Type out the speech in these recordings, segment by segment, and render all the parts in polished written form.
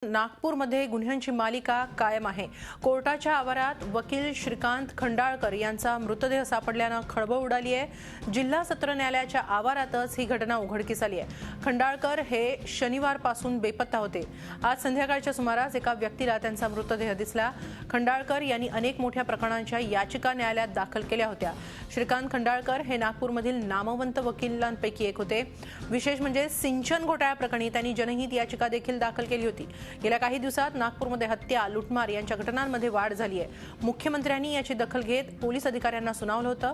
नागपूरमध्ये गुन्ह्यांची मालिका कायम आहे। कोर्टाच्या आवारात वकील श्रीकांत खंडाळकर यांचा मृतदेह सापडल्याने खळबळ उडाली आहे। जिल्हा सत्र न्यायालयाच्या आवारातच ही घटना उघडकीस आली आहे। खंडाळकर हे शनिवारपासून बेपत्ता होते। आज संध्याकाळच्या सुमारास एका व्यक्तीला त्यांचा मृतदेह दिसला। खंडाळकर यांनी अनेक मोठ्या प्रकरणांच्या याचिका न्यायालयात दाखल केल्या होत्या। श्रीकांत खंडाळकर हे नागपूरमधील नामवंत वकिलांपैकी एक होते। विशेष म्हणजे सिंचन घोटाळ्याप्रकरणी त्यांनी जनहित याचिका देखील दाखल केली होती। गेल्या काही दिवसात नागपूरमध्ये हत्या, लुटमार यांच्या घटनांमध्ये वाढ झाली आहे। मुख्यमंत्र्यांनी याची दखल घेत पोलीस अधिकाऱ्यांना सुनावलं होतं।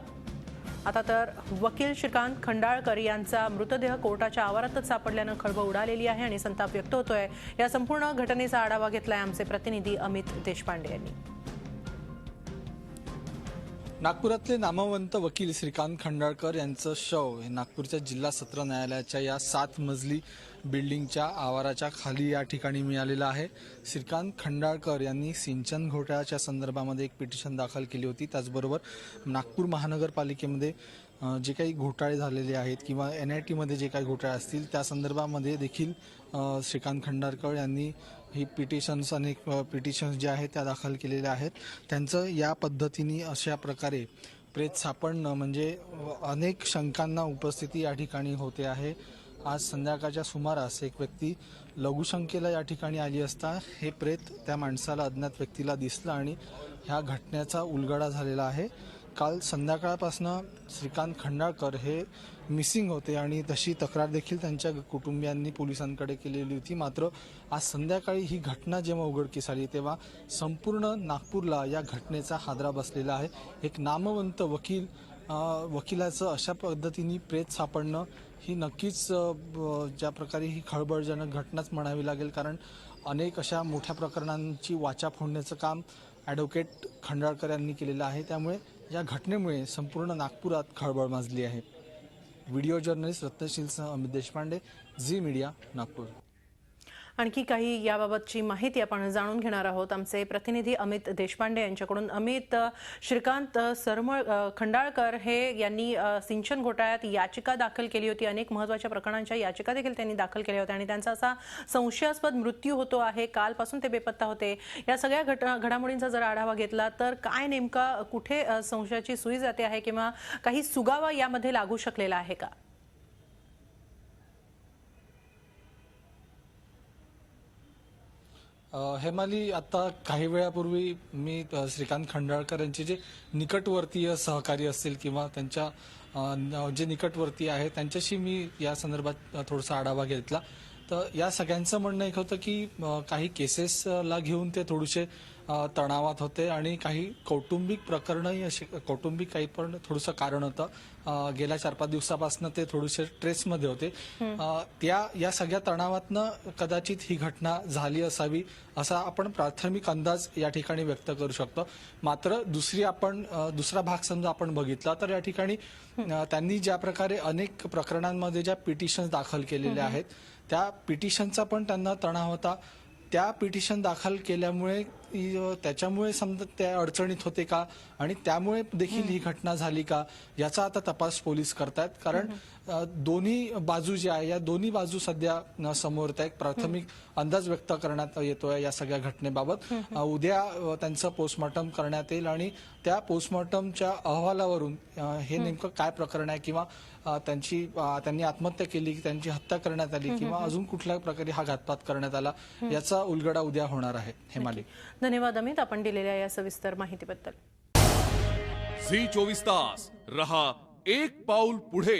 आता तर वकील श्रीकांत खंडाळकर यांचा मृतदेह कोर्टाच्या आवारातच सापडल्याने खळबळ उडालेली आहे आणि संताप व्यक्त होतोय। या संपूर्ण घटनेचा आढावा घेतलाय आमचे प्रतिनिधी अमित देशपांडे यांनी। नागपुरातले नामवंत वकील श्रीकांत खंडाळकर यांचं शव हे नागपूरच्या जिल्हा सत्र न्यायालयाच्या या 7 मजली बिल्डिंगच्या आवाराच्या खाली या ठिकाणी मिळालेलं आहे। श्रीकांत खंडाळकर यांनी सिंचन घोटाळ्याच्या संदर्भामध्ये एक पिटिशन दाखल केली होती। त्याचबरोबर नागपूर महानगरपालिकेमध्ये जे काही घोटाळे झालेले आहेत किंवा NIT मध्ये जे काही घोटाळे असतील त्या संदर्भामध्ये देखील श्रीकांत खंडाळकर यांनी ही अनेक पिटिशन्स जे आहेत त्या दाखल केलेल्या आहेत। त्यांचं या पद्धतीने अशा प्रकारे प्रेत सापडणं म्हणजे अनेक शंकांना उपस्थिती या ठिकाणी होते आहे। आज संध्याकाळच्या सुमारास एक व्यक्ती लघुशंकेला या ठिकाणी आली असता हे प्रेत त्या माणसाला अज्ञात व्यक्तीला दिसलं आणि ह्या घटनेचा उलगडा झालेला आहे। काल संध्याकाळपासून श्रीकांत खंडाळकर हे मिसिंग होते आणि तशी तक्रार देखील त्यांच्या कुटुंबियांनी पोलिसांकडे केलेली होती। मात्र आज संध्याकाळी ही घटना जेव्हा उघडकीस आली तेव्हा संपूर्ण नागपूरला या घटनेचा हादरा बसलेला आहे। एक नामवंत वकिलाचं अशा पद्धतीने प्रेत सापडणं ही नक्कीच ज्या प्रकारे ही खळबळजनक घटनाच म्हणावी लागेल, कारण अनेक अशा मोठ्या प्रकरणांची वाचा फोडण्याचं काम ॲडव्होकेट खंडाळकर यांनी केलेलं आहे। त्यामुळे या घटनेमुळे संपूर्ण नागपुरात खळबळ माजली आहे। व्हिडिओ जर्नलिस्ट रत्नशीलसह अमित देशपांडे, झी मीडिया, नागपूर। आणखी काही याबाबतची माहिती आपण जाणून घेणार आहोत आमचे प्रतिनिधी अमित देशपांडे यांच्याकडून। अमित, श्रीकांत खंडाळकर हे यांनी सिंचन घोटाळ्यात याचिका दाखल केली होती। अनेक महत्त्वाच्या प्रकरणांच्या याचिका देखील त्यांनी दाखल केल्या होत्या आणि त्यांचा असा संशयास्पद मृत्यू होतो आहे। कालपासून ते बेपत्ता होते। या सगळ्या घडामोडींचा जर आढावा घेतला तर काय नेमका कुठे संशयाची सुई जाते आहे किंवा काही सुगावा यामध्ये लागू शकलेला आहे का? हेमाली, आता काही वेळापूर्वी मी श्रीकांत खंडाळकर यांचे जे निकटवर्तीय सहकारी असतील किंवा त्यांच्या जे निकटवर्तीय आहे त्यांच्याशी मी या संदर्भात थोडासा आढावा घेतला। तर या सगळ्यांचं म्हणणं एक होतं की काही केसेसला घेऊन ते थोडेसे तणावात होते आणि काही कौटुंबिक प्रकरणही असे कौटुंबिक काही पण थोडंसं कारण होतं। गेल्या 4-5 दिवसापासून ते थोडेसे स्ट्रेसमध्ये होते। या सगळ्या तणावातनं कदाचित ही घटना झाली असावी असा आपण प्राथमिक अंदाज या ठिकाणी व्यक्त करू शकतो। मात्र दुसरा भाग समजा आपण बघितला तर या ठिकाणी त्यांनी ज्या प्रकारे अनेक प्रकरणांमध्ये ज्या पिटिशन्स दाखल केलेल्या आहेत त्या पिटिशनचा पण त्यांना तणाव होता। त्या पिटिशन दाखल केल्यामुळे त्याच्यामुळे समजा त्या अडचणीत होते का आणि त्यामुळे देखील ही घटना झाली का याचा आता तपास पोलीस करतायत। कारण दोन्ही बाजू ज्या आहे या दोन्ही बाजू सध्या समोर आहेत। एक प्राथमिक अंदाज व्यक्त करण्यात येतोय या सगळ्या घटनेबाबत। उद्या त्यांचं पोस्टमॉर्टम करण्यात येईल आणि त्या पोस्टमॉर्टमच्या अहवालावरून हे नेमकं काय प्रकरण आहे किंवा त्यांनी आत्महत्या केली, त्यांची हत्या करण्यात आली किंवा अजून कुठल्या प्रकारे हा घातपात करण्यात आला याचा उलगडा उद्या होणार आहे। हेमाली, धन्यवाद अमित, आपण दिलेल्या या सविस्तर माहितीबद्दल। झी 24 तास रहा एक पाऊल पुढे।